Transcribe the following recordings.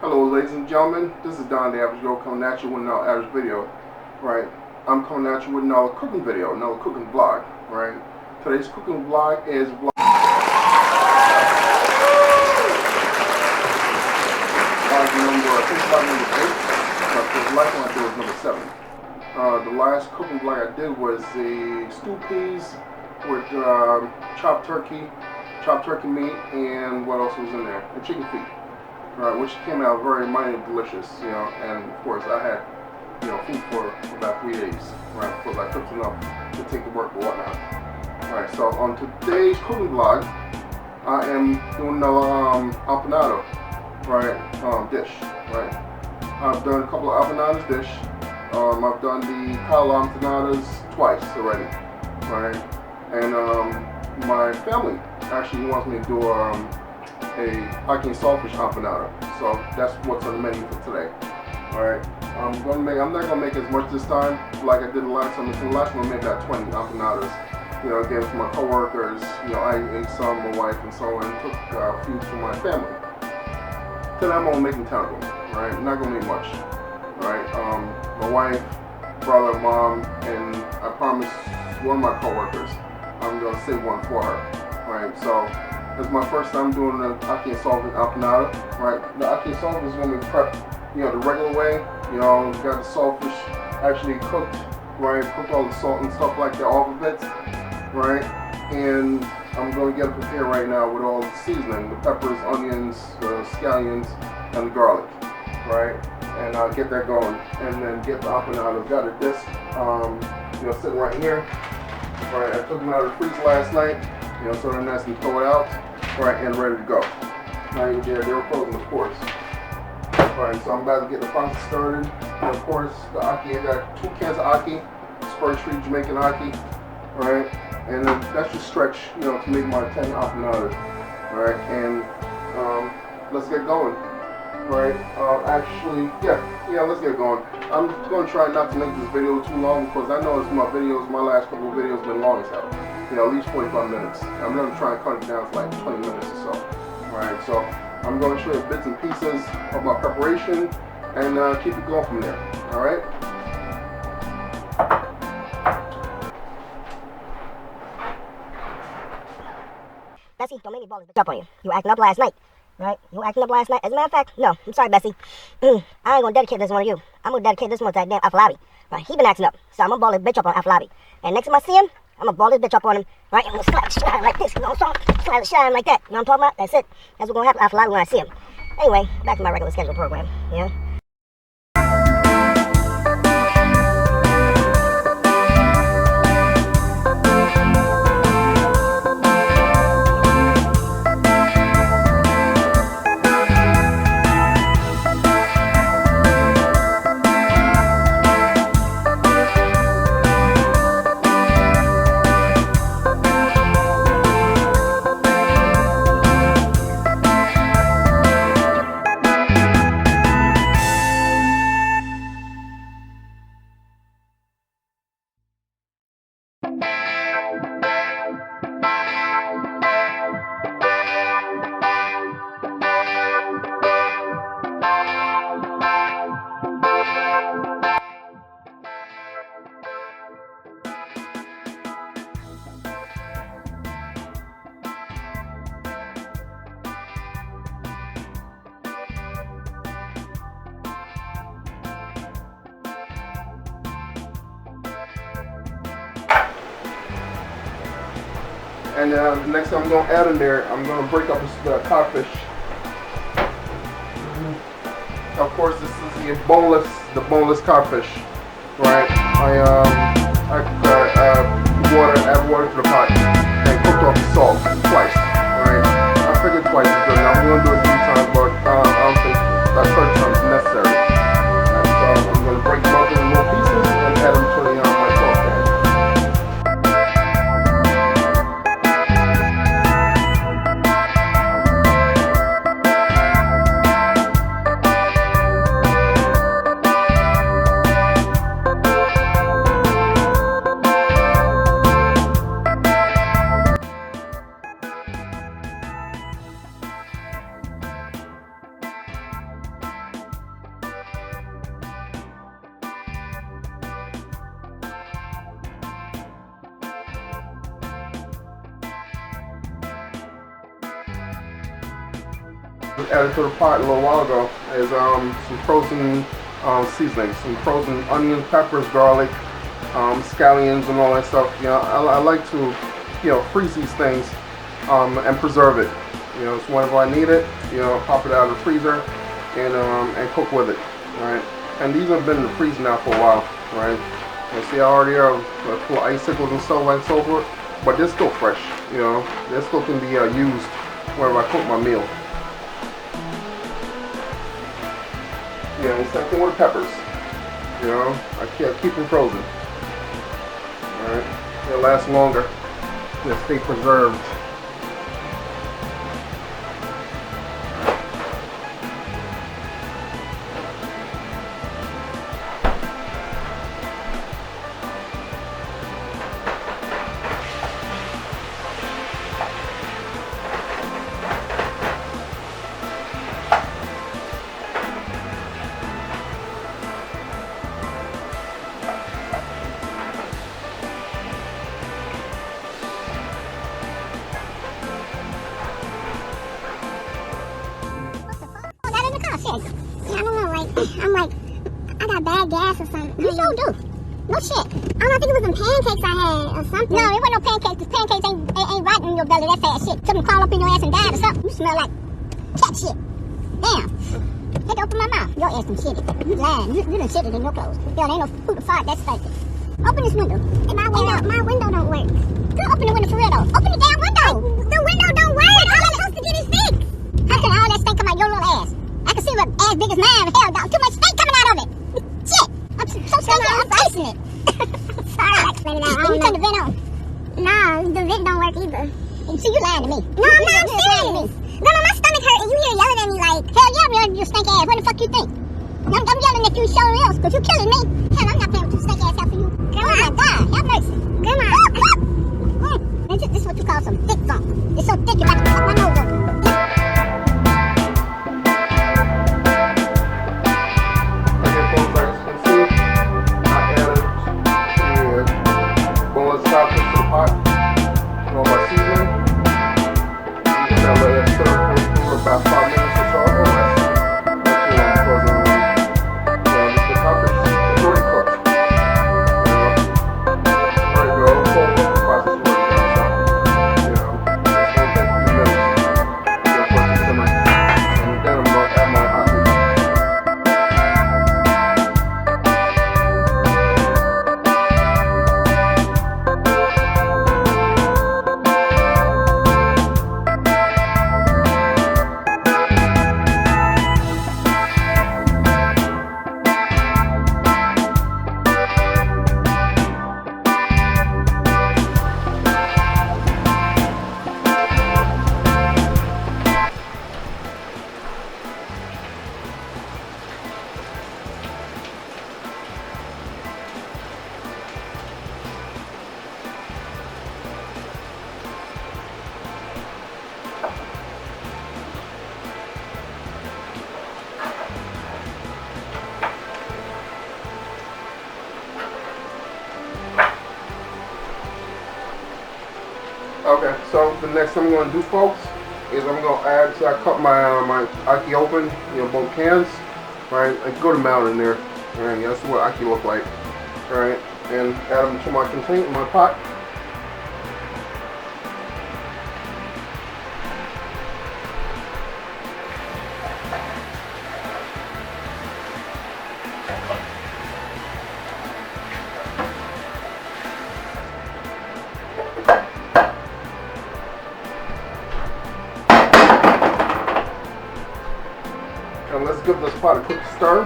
Hello, ladies and gentlemen. This is Don the Average Joe coming at you with another average video. Right, I'm coming at you with another cooking video, another cooking vlog. Right, today's cooking vlog is vlog number, I think vlog number 8. The last one I did was number 7. The last cooking vlog I did was the stewed peas with chopped turkey meat, and what else was in there? And chicken feet. Right, which came out very mighty delicious, and of course I had, food for about 3 days, right, because I cooked enough to take to work or whatnot. Right, so on today's cooking vlog, I am doing another empanada, right, dish, right. I've done a couple of empanadas dish. I've done the cauliflower empanadas twice already, right, and my family actually wants me to do Ackee and Saltfish empanada. So that's what's on the menu for today. Alright. I'm not gonna make as much this time like I did the last time. The last one I made about 20 empanadas. Gave it to my coworkers. I ate some, my wife and so on, and took a few for my family. Today I'm only making 10 of them. Right? Not gonna make much. Right? My wife, brother, mom, and I promised one of my coworkers I'm gonna save one for her. Right? So it's my first time doing the Ackee and Saltfish empanada, right? The Ackee and Saltfish is when we prep, the regular way. Got the saltfish actually cooked, right? Cooked all the salt and stuff like that off of it, right? And I'm going to get it prepared right now with all the seasoning, the peppers, onions, the scallions, and the garlic, right? And I'll get that going, and then get the empanada. I've got a disc, sitting right here, right? I took them out of the freezer last night. So then that's throw it out, right, and ready to go. Now they're frozen, of course. Alright, so I'm about to get the process started. And of course, the Ackee, I got 2 cans of Ackee, Spur Street Jamaican Ackee, right, and then that's just stretch, to make my 10 empanadas, alright, and let's get going, right. Let's get going. I'm going to try not to make this video too long because I know my last couple of videos have been long as hell. At least 45 minutes. I'm going to try and cut it down to like 20 minutes or so. Alright, so I'm going to show you bits and pieces of my preparation and keep it going from there. Alright? Bessie, don't make me ball this bitch up on you. You acting up last night. Right? You acting up last night. As a matter of fact, no. I'm sorry, Bessie. I ain't going to dedicate this one to you. I'm going to dedicate this one to that damn Afalabi. Right? He been acting up. So I'm going to ball this bitch up on Afalabi. And next time I see him, I'm gonna ball this bitch up on him, right? I'm gonna slap like this, slap him like that. You know what I'm talking about? That's it. That's what's gonna happen after when I see him. Anyway, back to my regular scheduled program, yeah? And the next thing I'm going to add in there, I'm going to break up the codfish. Of course, this is the boneless codfish, right? Add water to the pot and cooked off the salt twice, right? I figured twice is good enough. I'm going to do it 3 times, but I don't think that third time is necessary. And so I'm going to break them up into little pieces and add them to my saucepan. Added to the pot a little while ago is some frozen seasonings, some frozen onions, peppers, garlic, scallions, and all that stuff. You know, I like to, freeze these things and preserve it. You know, so whenever I need it, pop it out of the freezer and cook with it. Right? And these have been in the freezer now for a while. Right? You see, I already have full of icicles and so on and so forth, but they're still fresh. They still can be used whenever I cook my meal. Yeah, and same thing with peppers. I keep them frozen. Alright, they'll last longer. They'll stay preserved. I don't know, I'm like, I got bad gas or something. You sure do. No shit. I don't think it was some pancakes I had or something. No, it wasn't no pancakes, because pancakes ain't right in your belly, that fast shit. Something crawl up in your ass and died or something. You smell like cat shit. Damn. Take it open my mouth. Your ass done shitted. You lying. You done shitted in your clothes. There ain't no food to fart, that's stinking. Open this window. Hey, my window don't work. Go open the window for real though. Open the damn window. The window don't work. All I'm supposed to get is fixed. How can all that stink come out your little ass? I can see an ass big as mine. Hell, dog. Too much stink coming out of it. Shit. I'm so stinky, I'm tasting it. Sorry, I explained it out. You turn the vent on. No, the vent don't work either. You see, you lying to me. No, I'm not serious. No, my stomach hurt and you here yelling at me like, hell yeah, you stink ass. What the fuck you think? I'm yelling at you showing else because you killing me. Hell, I'm not paying with you stink ass out for you. Grandma. Oh my God, have mercy. Grandma. This is what you call some thick funk. It's so thick you got to cut my nose open. Saltfish to the pot, my seasoning. You can let that stir for about 5 minutes or so. The saltfish is already cooked. There you go. The whole process is already done. So, it's going to take a few minutes for it to simmer. And then I'm going to add my ackee. Okay, so the next thing I'm going to do, folks, is I'm going to add, so I cut my ackee open, both cans, right? I go to mount in there, right? That's what ackee look like, right? And add them to my container, my pot. And let's give this pot a quick stir.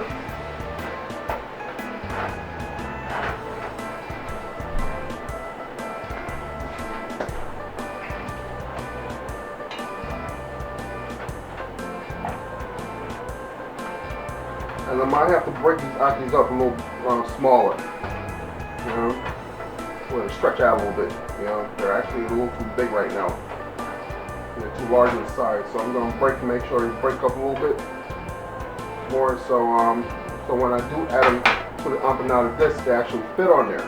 And I might have to break these ackees up a little smaller, to stretch out a little bit. They're actually a little too big right now. They're too large in size, so I'm going to make sure they break up a little bit more, so when I do add them to the empanada disc, they actually fit on there,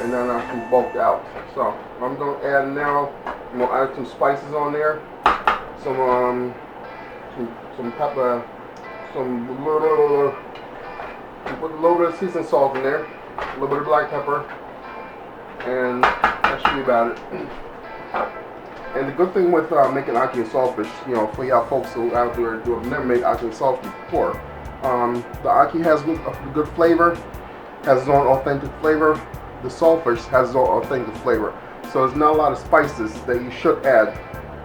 and then actually bulked out. So I'm going to add now, I'm going to add some spices on there, some some pepper, some little, put a little bit of seasoned salt in there, a little bit of black pepper, and that should be about it. And the good thing with making ackee and saltfish, you know, for y'all folks who out there who have never made ackee and saltfish before, the ackee has good flavor, has its own authentic flavor. The saltfish has its own authentic flavor. So there's not a lot of spices that you should add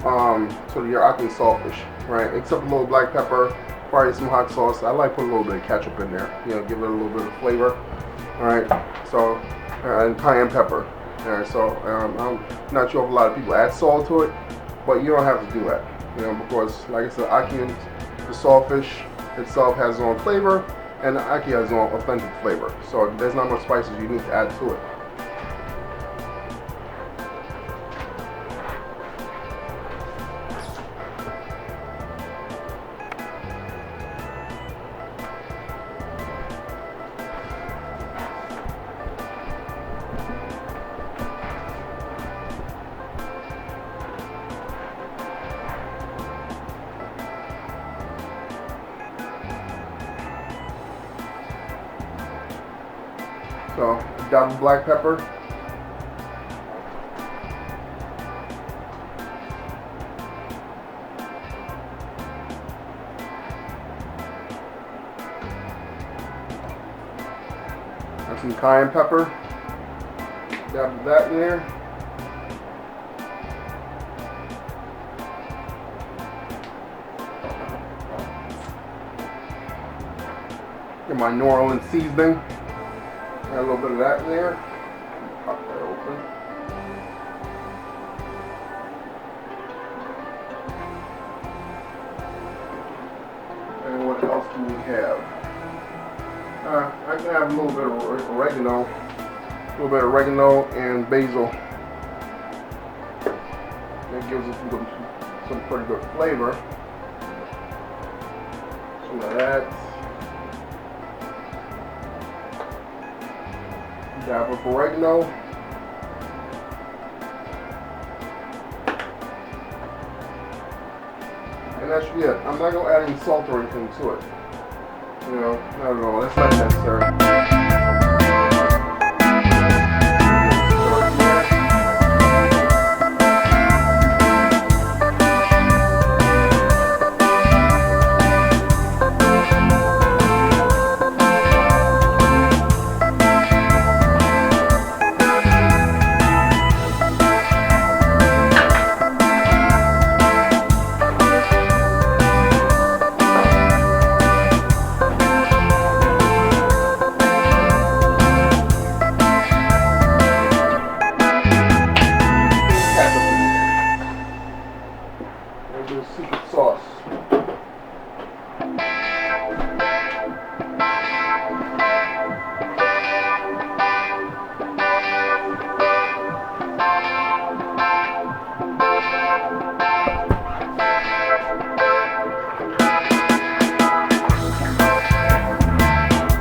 to your ackee and saltfish, right? Except a little black pepper, probably some hot sauce. I like putting a little bit of ketchup in there, you know, give it a little bit of flavor. All right, so and cayenne pepper. Alright, so I'm not sure if a lot of people add salt to it, but you don't have to do that, you know, because like I said, ackee and the saltfish itself has its own flavor, and the ackee has its own authentic flavor. So there's not much spices you need to add to it. So, dab of black pepper. And some cayenne pepper. Dab that in there. Get my New Orleans seasoning. Add a little bit of that in there. Pop that open. And what else do we have? I can have a little bit of oregano. A little bit of oregano and basil. That gives us some pretty good flavor. Some of that. Dab of oregano. And that should be it. I'm not going to add any salt or anything to it. You know, not at all. That's not necessary. Secret sauce.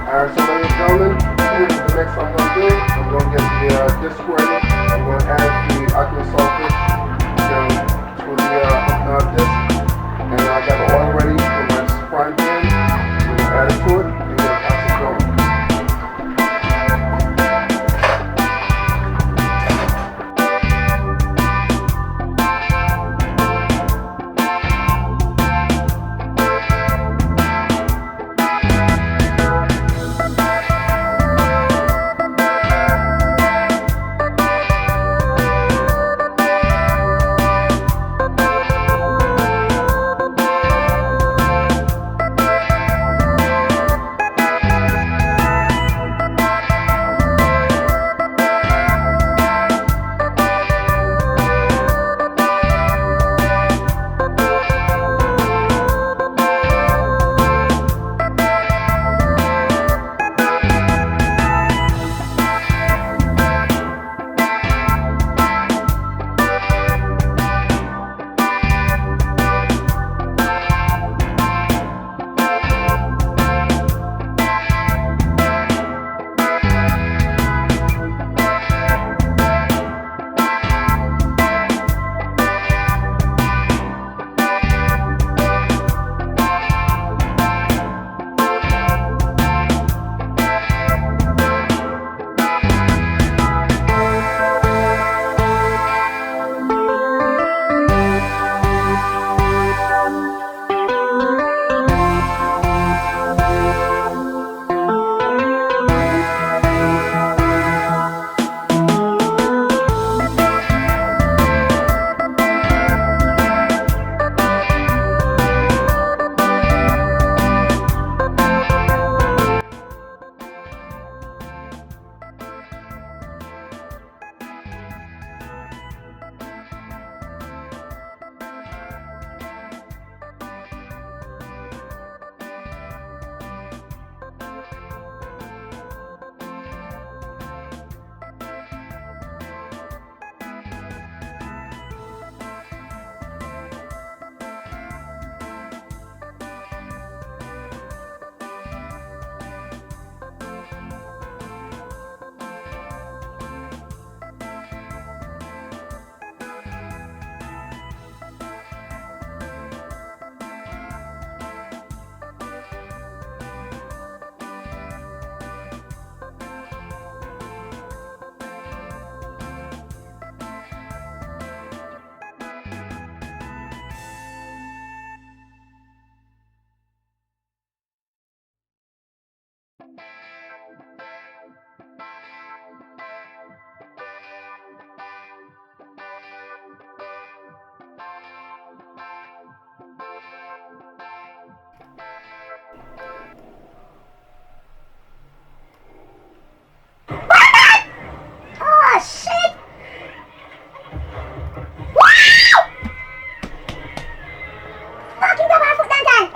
Alright, so ladies and gentlemen, here's the next I'm going to do. I'm going to get the disc ready. I'm going to add the ackee and saltfish to the disc. And I got the oil ready in my frying pan. I'm going to add it to it and get a pass it going.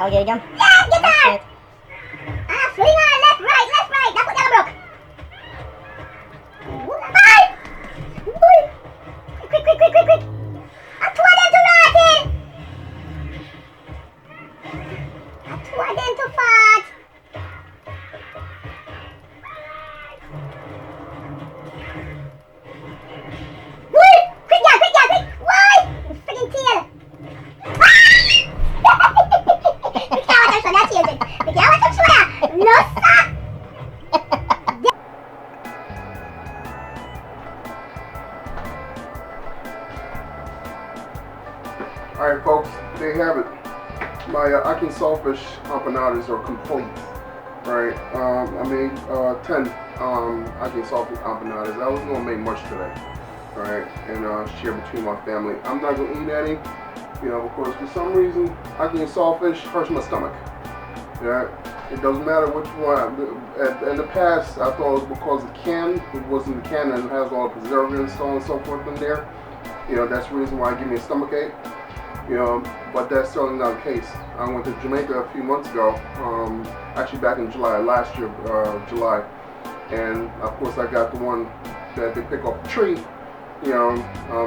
Oh, yeah, you done? Yes, get there! Ah, swing on, left, right, left, right. That's what yellow broke. Hi! Quick, quick, quick, quick, quick. I'm too them to rotten. I'm too them to fart. Quick, yeah, quick, yeah, quick. Why? You freaking tail. Bitawan ang sulat, children. Bitawan ang sulat. Nosa! Alright folks, there you have it. My Ackee Saltfish empanadas are complete. Right, I made 10 Ackee Saltfish empanadas. I wasn't going to make much today. Alright, and share between my family. I'm not going to eat any, you know, because for some reason Ackee Saltfish hurts my stomach. Yeah, it doesn't matter which one. In the past, I thought it was because the can, it wasn't the can and it has all the preservatives, so on and so forth in there. You know, that's the reason why it gave me a stomach ache. You know, but that's certainly not the case. I went to Jamaica a few months ago, actually back in July, last year, July, and of course I got the one that they pick off the tree, you know,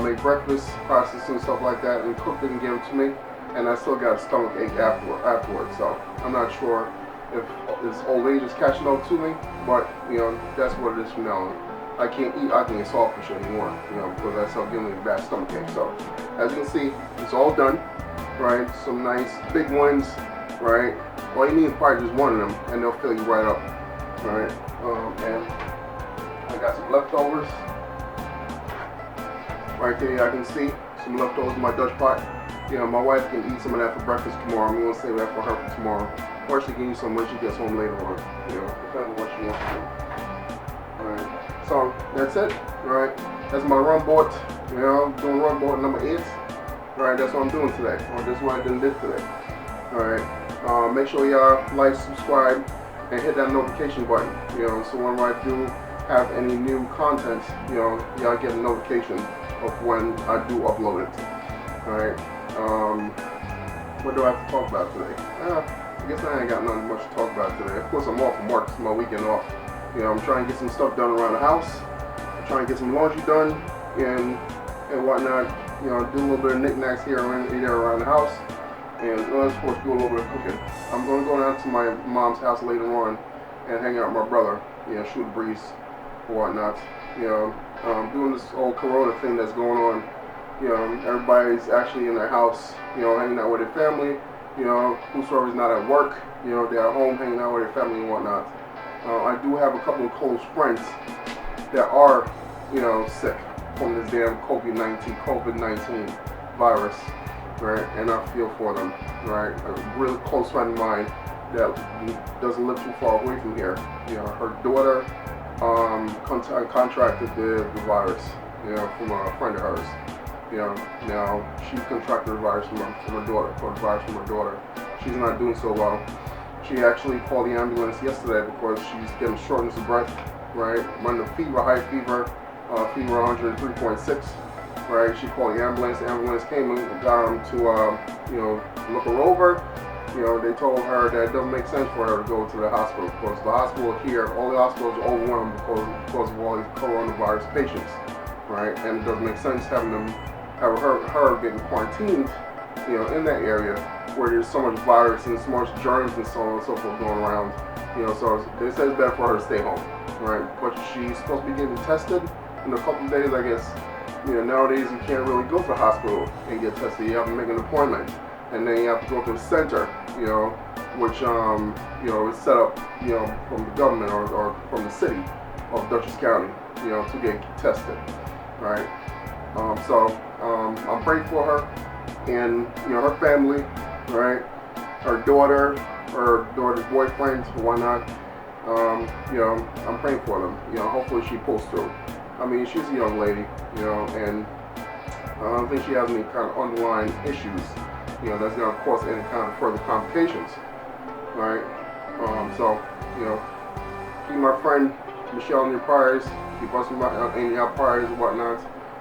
make breakfast, process and stuff like that, and cook it and give it to me, and I still got a stomach ache afterwards, so I'm not sure if this old age is catching up to me, but, you know, that's what it is from now on. I can't eat Ackee Saltfish anymore, you know, because I start getting a bad stomach ache. So, as you can see, it's all done, right? Some nice big ones, right? All you need is probably just one of them, and they'll fill you right up, right? And I got some leftovers right there. I can see some leftovers in my Dutch pot. You know, my wife can eat some of that for breakfast tomorrow. I'm gonna save that for her for tomorrow, or she can eat some when she gets home later on. You know, depending on what she wants to do. Alright, so that's it, right? That's my run board, you know, doing run board number 8. Alright, that's what I'm doing today, or that's what I did today. Alright, make sure y'all like, subscribe, and hit that notification button, you know, so whenever I do have any new content, you know, y'all get a notification of when I do upload it. Alright, what do I have to talk about today? I guess I ain't got nothing much to talk about today. Of course, I'm off from work, it's my weekend off. You know, I'm trying to get some stuff done around the house. I'm trying to get some laundry done and whatnot. You know, do a little bit of knickknacks here and there around the house. And of course, do a little bit of cooking. I'm going to go down to my mom's house later on and hang out with my brother. You know, shoot a breeze or whatnot. You know, doing this whole Corona thing that's going on. You know, everybody's actually in their house. You know, hanging out with their family. You know, whosoever's not at work. You know, they're at home hanging out with their family and whatnot. I do have a couple of close friends that are, you know, sick from this damn COVID-19 virus, right? And I feel for them, right? A really close friend of mine that doesn't live too far away from here. You know, her daughter contracted the virus, you know, from a friend of hers. You know, now she contracted the virus from her daughter, or the virus from her daughter. She's not doing so well. She actually called the ambulance yesterday because she's getting shortness of breath, right? Running fever, high fever, fever 103.6, right? She called the ambulance came and got them to, you know, look her over. You know, they told her that it doesn't make sense for her to go to the hospital because the hospital here, all the hospitals are overwhelmed because of all these coronavirus patients, right? And it doesn't make sense having her getting quarantined, you know, in that area where there's so much virus and so much germs and so on and so forth going around, you know, so they said it's better for her to stay home, right? But she's supposed to be getting tested in a couple of days, I guess. You know, nowadays you can't really go to the hospital and get tested. You have to make an appointment, and then you have to go to the center, you know, which, you know, is set up, you know, from the government or from the city of Dutchess County, you know, to get tested, right? I'm praying for her and, you know, her family, right? Her daughter's boyfriend, whatnot. You know, I'm praying for them. You know, hopefully she pulls through. I mean, she's a young lady, you know, and I don't think she has any kind of underlying issues, you know, that's going to cause any kind of further complications, right? So, you know, keep my friend Michelle in your prayers, keep us in your prayers and whatnot,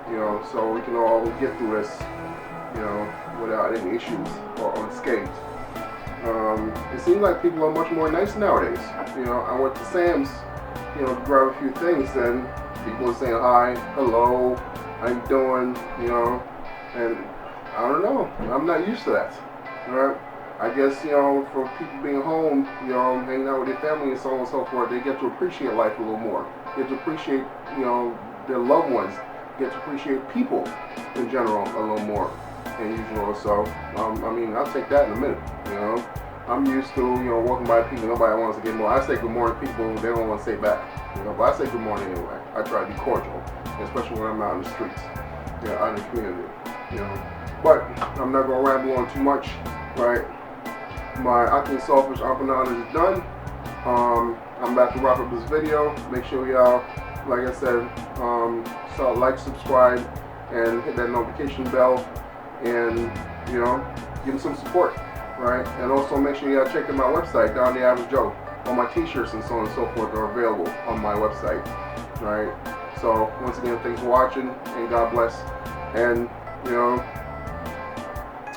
you know, so we can all get through this, you know, without any issues or unscathed. It seems like people are much more nice nowadays. I went to Sam's, to grab a few things, and people are saying hi, hello, how you doing, and I don't know. I'm not used to that. Right? I guess, for people being home, hanging out with their family and so on and so forth, they get to appreciate life a little more. Get to appreciate, their loved ones. Get to appreciate people in general a little more than usual. So, I'll take that in a minute, I'm used to, walking by people, nobody wants to get more. I say good morning to people, they don't want to say back, but I say good morning anyway. I try to be cordial, especially when I'm out in the streets, out in the community, But I'm not going to ramble on too much, right? My Ackee Saltfish Empanadas is done. I'm about to wrap up this video. Make sure y'all, like I said, like, subscribe, and hit that notification bell, and give them some support, right? And also make sure y'all check out my website, Down the Average Joe. All my t-shirts and so on and so forth are available on my website, right? So once again, thanks for watching, and God bless. And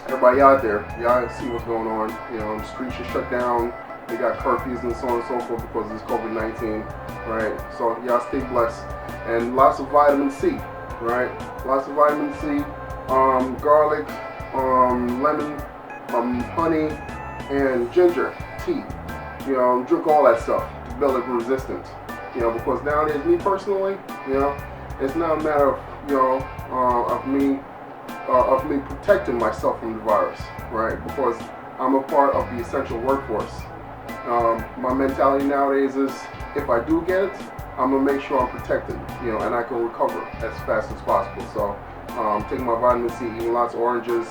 everybody out there, y'all see what's going on. The streets are shut down. They got curfews and so on and so forth because of this COVID-19, right? So y'all stay blessed, and lots of vitamin C, right? Lots of vitamin C, garlic, lemon, honey, and ginger tea. Drink all that stuff to build up resistance. Because nowadays, me personally, it's not a matter of me protecting myself from the virus, right? Because I'm a part of the essential workforce. My mentality nowadays is, if I do get it, I'm gonna make sure I'm protected, and I can recover as fast as possible. So, taking my vitamin C, eating lots of oranges,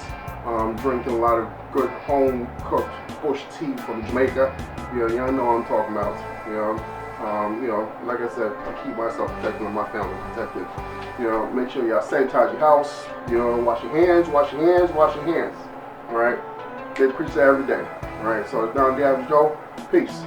drinking a lot of good home-cooked bush tea from Jamaica. Y'all know what I'm talking about. Like I said, I keep myself protected and my family protected. Make sure y'all sanitize your house. Wash your hands, wash your hands, wash your hands. All right. They preach that every day. All right. So it's Down the Average Joe. Peace.